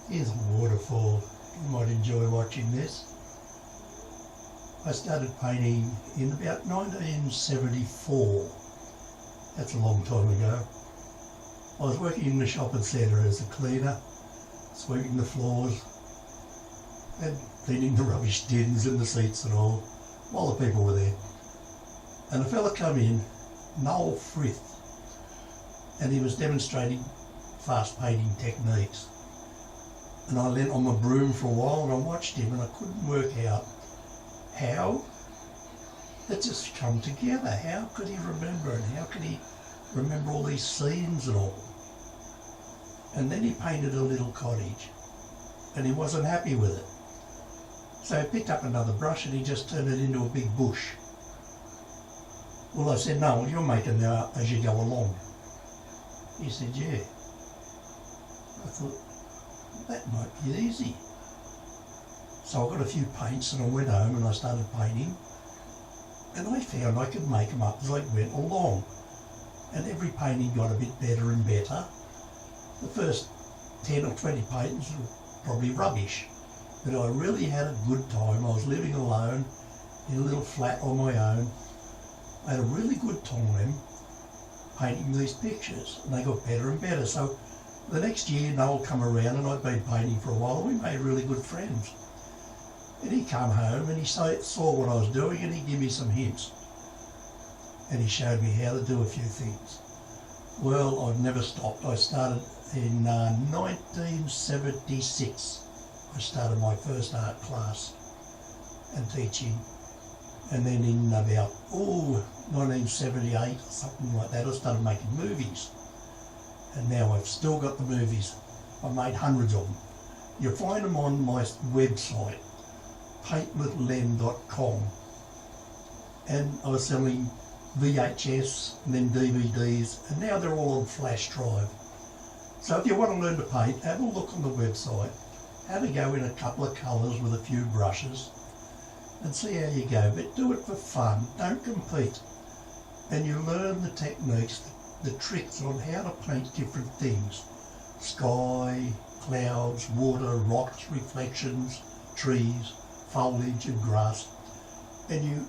Here's a waterfall. You might enjoy watching this. I started painting in about 1974. That's a long time ago. I was working in the shopping centre as a cleaner, sweeping the floors and cleaning the rubbish tins and the seats and all, while the people were there. And a fella come in, Noel Frith, and he was demonstrating fast painting techniques. And I leant on my broom for a while and I watched him, and I couldn't work out how it just come together. How could he remember, and how could he remember all these scenes and all? And then he painted a little cottage and he wasn't happy with it. So he picked up another brush and he just turned it into a big bush. Well, I said, "No, you're making that as you go along." He said, "Yeah." I thought, that might be easy. So I got a few paints and I went home and I started painting, and I found I could make them up as I went along. And every painting got a bit better and better. The first 10 or 20 paintings were probably rubbish, but I really had a good time. I was living alone in a little flat on my own. I had a really good time painting these pictures, and they got better and better. So the next year Noel come around, and I'd been painting for a while, and we made really good friends. And he came home and he saw what I was doing, and he gave me some hints. And he showed me how to do a few things. Well, I've never stopped. I started in 1976. I started my first art class and teaching. And then in about 1978 or something like that, I started making movies. And now I've still got the movies. I've made hundreds of them. You'll find them on my website, paintwithlent.com. And I was selling VHS and then DVDs, and now they're all on flash drive. So if you want to learn to paint, have a look on the website, have a go in a couple of colours with a few brushes and see how you go. But do it for fun, don't compete. And you learn the techniques, the tricks on how to paint different things. Sky, clouds, water, rocks, reflections, trees, foliage and grass. And you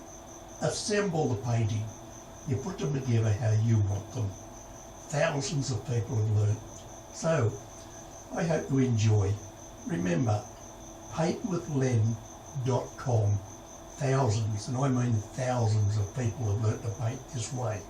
assemble the painting. You put them together how you want them. Thousands of people have learned. So, I hope you enjoy. Remember, paintwithlent.com. Thousands, and I mean thousands of people have learnt to paint this way.